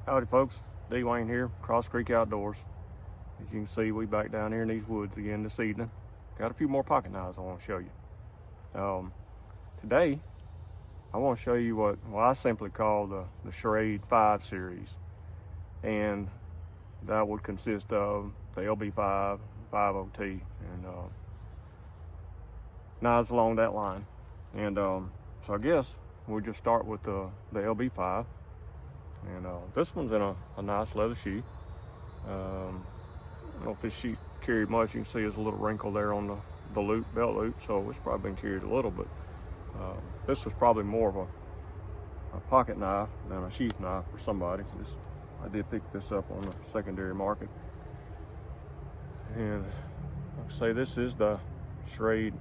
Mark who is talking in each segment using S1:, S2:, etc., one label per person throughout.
S1: Howdy folks, D. Wayne here, Cross Creek Outdoors. As you can see, we back down here in these woods again this evening. Got a few more pocket knives I want to show you. Today, I want to show you what I simply call the Schrade 5 series. And that would consist of the LB5, 50T, and knives along that line. And so I guess we'll just start with the LB5. And this one's in a nice leather sheath. I don't know if this sheath carried much. You can see there's a little wrinkle there on the loop, belt loop, so it's probably been carried a little, but this was probably more of a pocket knife than a sheath knife for somebody. I did pick this up on the secondary market. And like I say, this is the Schrade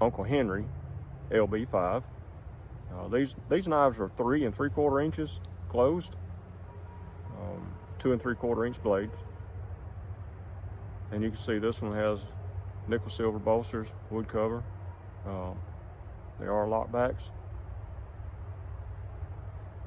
S1: Uncle Henry LB5. These knives are 3 3/4 inches closed, 2 3/4 inch blades. And you can see this one has nickel silver bolsters, wood cover. They are lockbacks.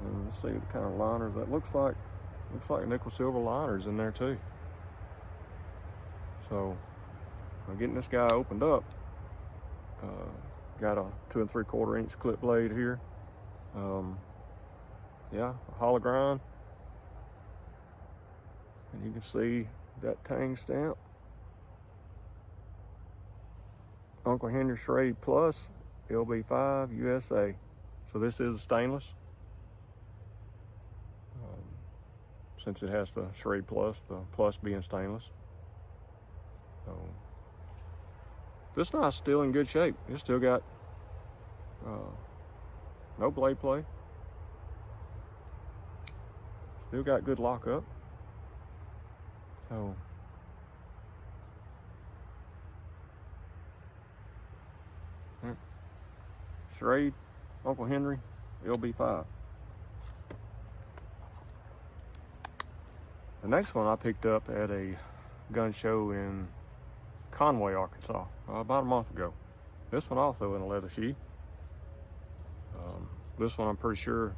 S1: And let's see the kind of liners that looks like nickel silver liners in there too. So I'm getting this guy opened up. Got a 2 3/4 inch clip blade here. Yeah, a hollow grind. And you can see that tang stamp. Uncle Henry Schrade Plus LB5 USA. So this is a stainless. Since it has the Schrade Plus, the plus being stainless. So this knife's still in good shape. It's still got no blade play. Still got good lockup. So Schrade Uncle Henry LB5. The next one I picked up at a gun show in Conway, Arkansas, about a month ago. This one also in a leather sheath. This one I'm pretty sure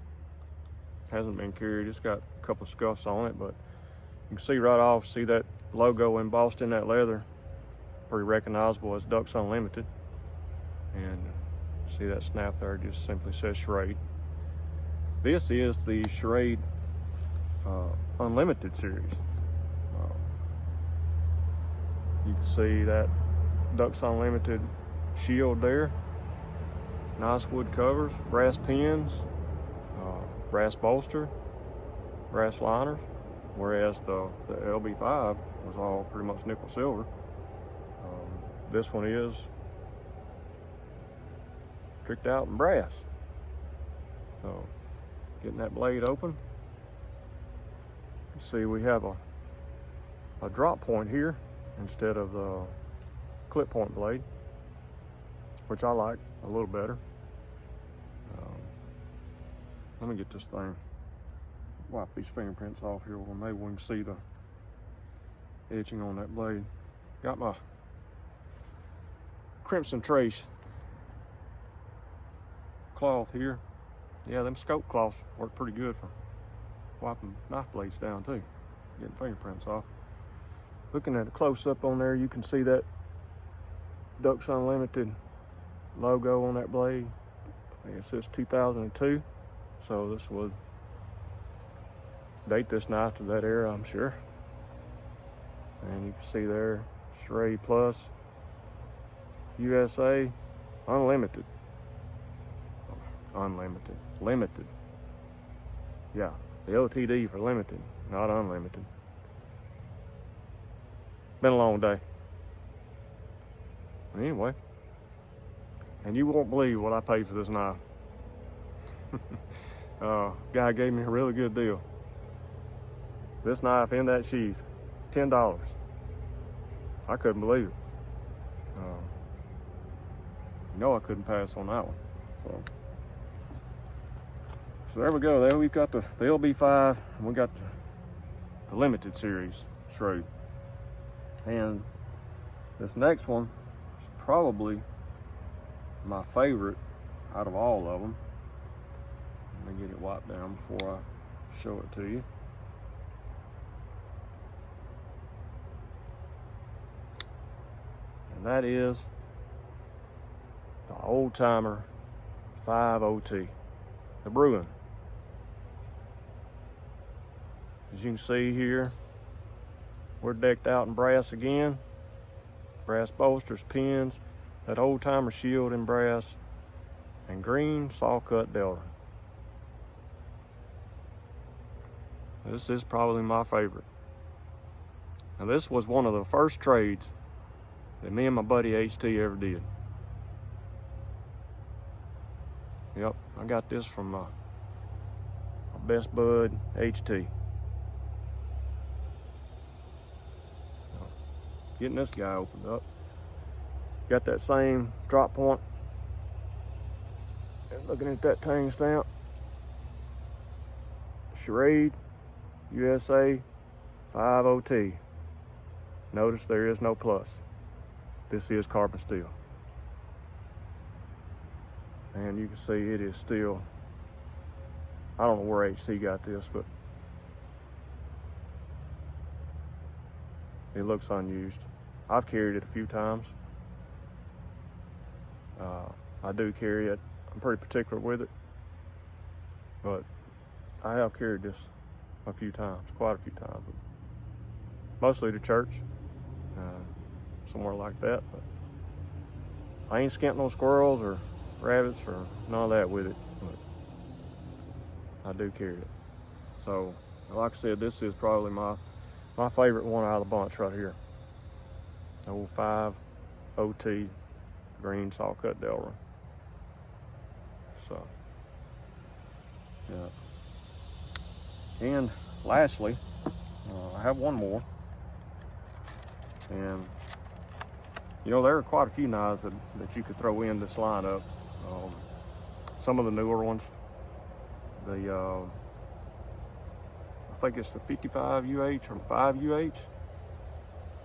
S1: hasn't been carried. It's got a couple of scuffs on it, but you can see right off, see that logo embossed in that leather. Pretty recognizable as Ducks Unlimited. And see that snap there just simply says Schrade. This is the Schrade Unlimited series. You can see that Ducks Unlimited shield there. Nice wood covers, brass pins, brass bolster, brass liners, whereas the LB5 was all pretty much nickel silver. This one is tricked out in brass. So getting that blade open, you see we have a drop point here instead of the clip point blade, which I like a little better. Let me get this thing, wipe these fingerprints off here, well maybe we can see the etching on that blade. Got my Crimson Trace cloth here. Yeah, them scope cloths work pretty good for wiping knife blades down too, getting fingerprints off. Looking at a close-up on there, you can see that Ducks Unlimited logo on that blade. I think it says 2002, so this would date this knife to that era, I'm sure. And you can see there, Schrade Plus USA Unlimited. Limited. Yeah, the LTD for limited, not unlimited. Been a long day. Anyway, and you won't believe what I paid for this knife. Guy gave me a really good deal. This knife in that sheath, $10. I couldn't believe it. I couldn't pass on that one. So there we go. There we've got the LB5, and we got the limited series Schrade. And this next one is probably my favorite out of all of them. Let me get it wiped down before I show it to you. that is the Oldtimer 5 OT, the Bruin. As you can see here, we're decked out in brass again. Brass bolsters, pins, that Oldtimer shield in brass, and green saw cut delta. This is probably my favorite. Now this was one of the first trades that me and my buddy HT ever did. Yep, I got this from my best bud HT. Getting this guy opened up. Got that same drop point. And looking at that tang stamp. Schrade USA 5 OT. Notice there is no plus. This is carbon steel. And you can see it is still, I don't know where HT got this, but it looks unused. I've carried it a few times. I do carry it. I'm pretty particular with it, but I have carried this a few times, quite a few times. Mostly to church, somewhere like that. But I ain't skimping on squirrels or rabbits or none of that with it, but I do carry it. So, like I said, this is probably my favorite one out of the bunch right here. Old 5 OT green saw cut Delrin. So, yeah. And lastly, I have one more. And you know, there are quite a few knives that you could throw in this lineup. Some of the newer ones, I think it's the 55 UH or 5 UH,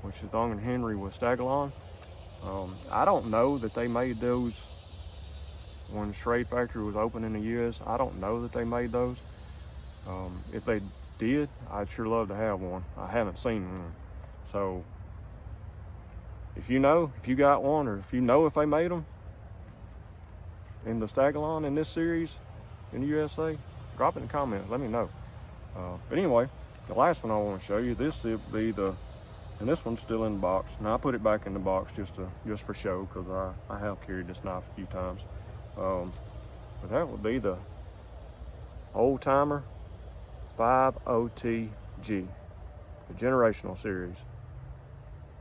S1: which is on Henry with Stagalon. I don't know that they made those when the Schrade factory was open in the US. I don't know that they made those. If they did, I'd sure love to have one. I haven't seen one. So if you know, if you got one, or if you know if they made them in the Stagalon in this series in the USA, drop it in the comments, let me know. But anyway, the last one I want to show you, this would be and this one's still in the box. Now I put it back in the box just for show, because I have carried this knife a few times. But that would be the Oldtimer 5 OTG, the generational series.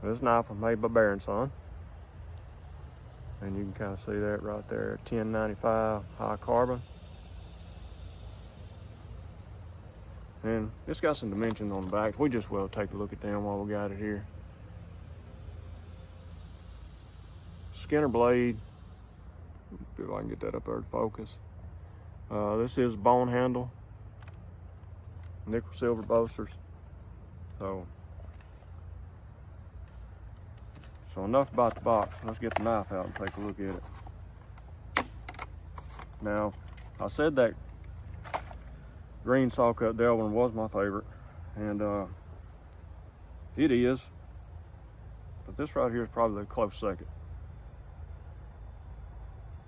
S1: This knife was made by Bear & Son, and you can kind of see that right there, 1095 high carbon. And it's got some dimensions on the back. We just will take a look at them while we got it here. Skinner blade. See if I can get that up there to focus. This is bone handle. Nickel silver bolsters. So enough about the box. Let's get the knife out and take a look at it. Now, I said that green saw cut Delrin was my favorite, and it is, but this right here is probably a close second.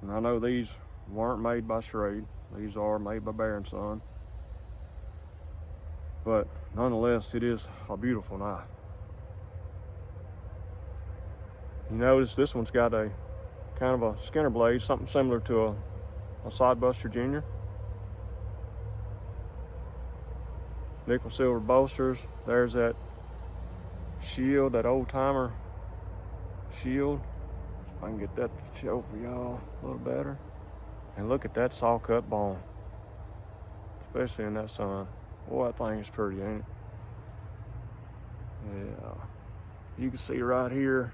S1: And I know these weren't made by Schrade. These are made by Bear & Son, but nonetheless, it is a beautiful knife. You notice this one's got a kind of a Skinner blade, something similar to a Sidebuster Junior. Nickel silver bolsters. There's that shield, that Oldtimer shield. If I can get that to show for y'all a little better. And look at that saw cut bone, especially in that sun. Boy, that thing is pretty, ain't it? Yeah. You can see right here,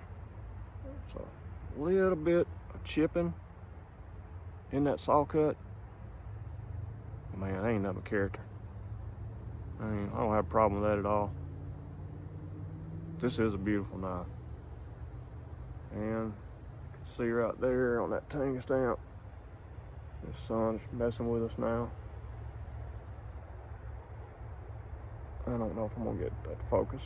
S1: it's a little bit of chipping in that saw cut. Man, ain't nothing but character. I don't have a problem with that at all. This is a beautiful knife. And you can see right there on that tang stamp, the sun's messing with us now. I don't know if I'm gonna get that to focus.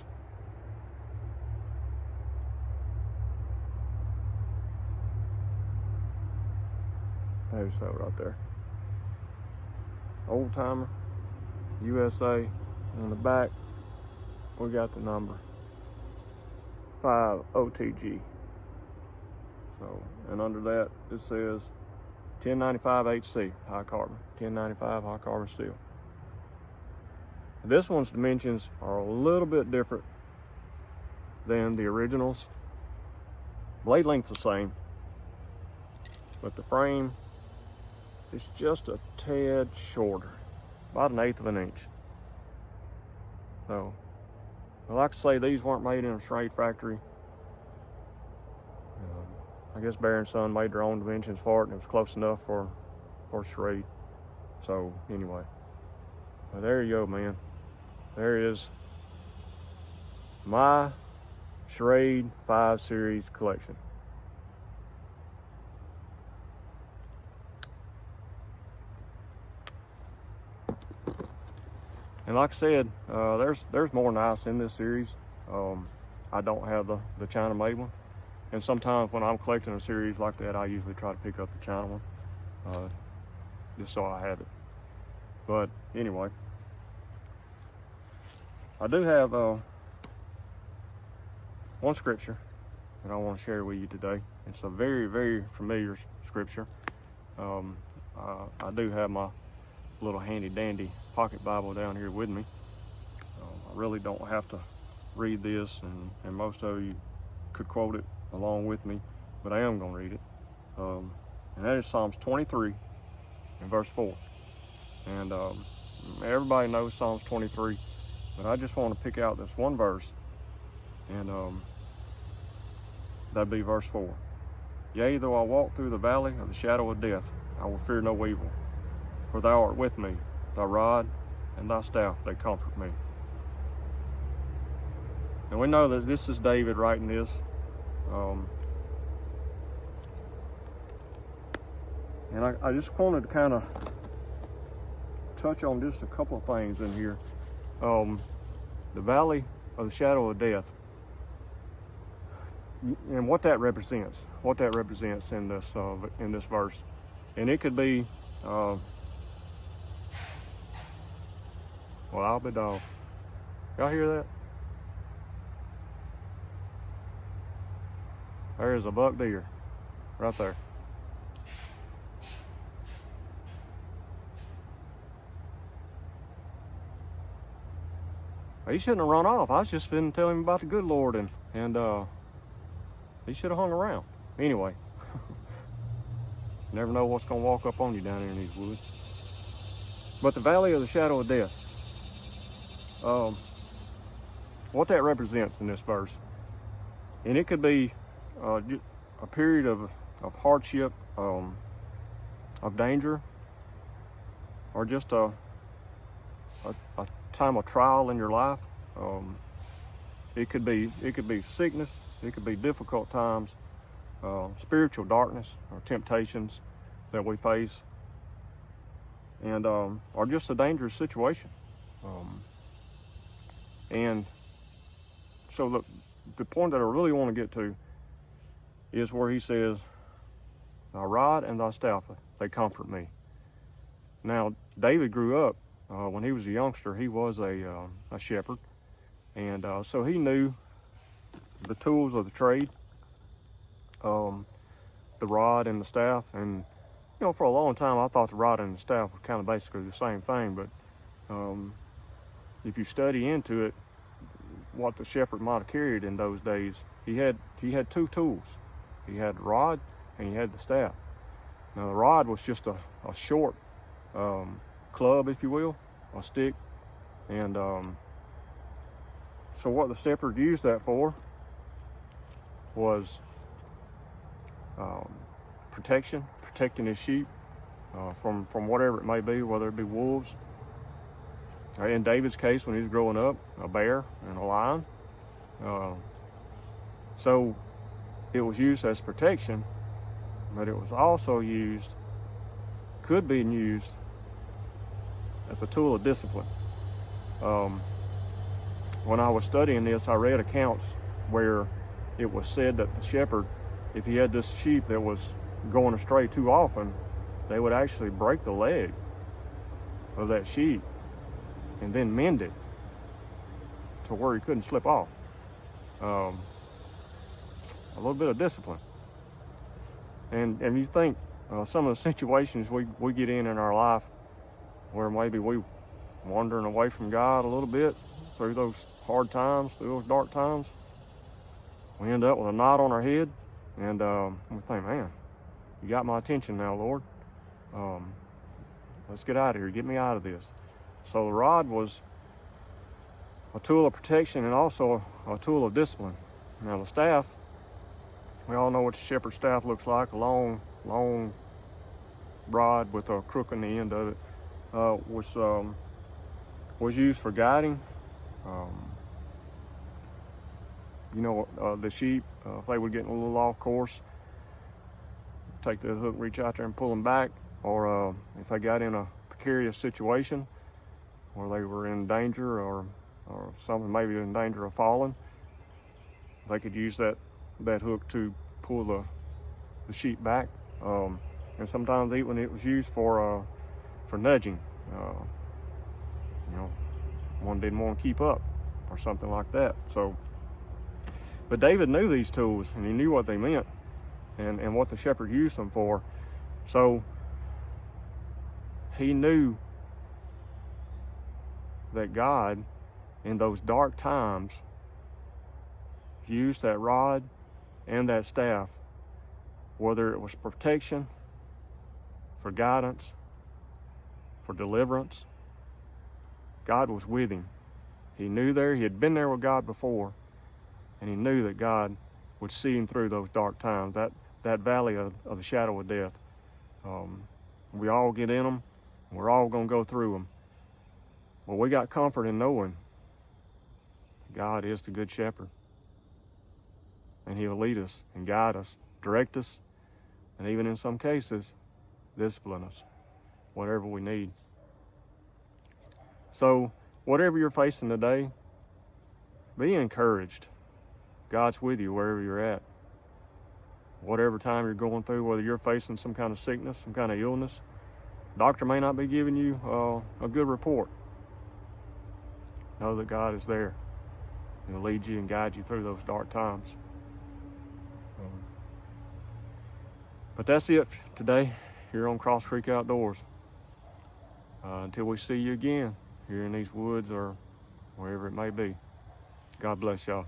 S1: There's that right there. Oldtimer, USA. On the back, we got the number 5 OTG. So, and under that, it says 1095 HC, high carbon. 1095 high carbon steel. This one's dimensions are a little bit different than the originals. Blade length's the same, but the frame is just a tad shorter, about 1/8 of an inch. So, like I say, these weren't made in a Schrade factory. I guess Bear & Son made their own dimensions for it, and it was close enough for Schrade. So, anyway. Well, there you go, man. There is my Schrade 5 Series collection. And like I said, there's more knives in this series. I don't have the China made one. And sometimes when I'm collecting a series like that, I usually try to pick up the China one, just so I have it. But anyway, I do have one scripture that I want to share with you today. It's a very, very familiar scripture. I do have my little handy dandy pocket Bible down here with me. I really don't have to read this, and most of you could quote it along with me, but I am going to read it. And that is Psalms 23 and verse 4. And everybody knows Psalms 23, but I just want to pick out this one verse, and that'd be verse 4. Yea, though I walk through the valley of the shadow of death, I will fear no evil, for thou art with me, thy rod and thy staff, they comfort me. And we know that this is David writing this. And I just wanted to kind of touch on just a couple of things in here. The valley of the shadow of death, and what that represents in this verse. And it could be, well, I'll be dog. Y'all hear that? There's a buck deer right there. He shouldn't have run off. I was just finna tell him about the good Lord, and he should have hung around. Anyway, never know what's gonna walk up on you down there in these woods. But the valley of the shadow of death, what that represents in this verse, and it could be a period of hardship, of danger, or just a time of trial in your life. It could be sickness, it could be difficult times, spiritual darkness or temptations that we face, and or just a dangerous situation. And so the point that I really want to get to is where he says, thy rod and thy staff, they comfort me. Now, David grew up, when he was a youngster, he was a shepherd. And so he knew the tools of the trade, the rod and the staff. And, you know, for a long time, I thought the rod and the staff were kind of basically the same thing. But if you study into it, what the shepherd might have carried in those days, he had two tools. He had the rod and he had the staff. Now the rod was just a short club, if you will, a stick. And so what the shepherd used that for was protecting his sheep from whatever it may be, whether it be wolves. In David's case, when he was growing up, a bear and a lion. So it was used as protection, but it was also could be used as a tool of discipline. When I was studying this, I read accounts where it was said that the shepherd, if he had this sheep that was going astray too often, they would actually break the leg of that sheep and then mend it to where he couldn't slip off. A little bit of discipline. And you think some of the situations we get in our life where maybe we wandering away from God a little bit through those hard times, through those dark times, we end up with a knot on our head, and we think, man, you got my attention now, Lord. Let's get out of here. Get me out of this. So the rod was a tool of protection and also a tool of discipline. Now the staff, we all know what the shepherd's staff looks like, a long rod with a crook on the end of it, was used for guiding. The sheep, if they were getting a little off course, take the hook, reach out there and pull them back, or if they got in a precarious situation where they were in danger or something, maybe in danger of falling, they could use that hook to pull the sheep back. And sometimes even it was used for nudging. One didn't want to keep up or something like that. So, but David knew these tools, and he knew what they meant and what the shepherd used them for. So he knew that God, in those dark times, used that rod and that staff, whether it was protection, for guidance, for deliverance. God was with him. He knew he had been there with God before, and he knew that God would see him through those dark times, that valley of the shadow of death. We all get in them. We're all going to go through them. But we got comfort in knowing God is the good shepherd, and he'll lead us and guide us, direct us, and even in some cases, discipline us, whatever we need. So whatever you're facing today, be encouraged. God's with you wherever you're at. Whatever time you're going through, whether you're facing some kind of sickness, some kind of illness, doctor may not be giving you a good report. Know that God is there. He'll lead you and guide you through those dark times. But that's it today here on Cross Creek Outdoors. Until we see you again here in these woods or wherever it may be. God bless y'all.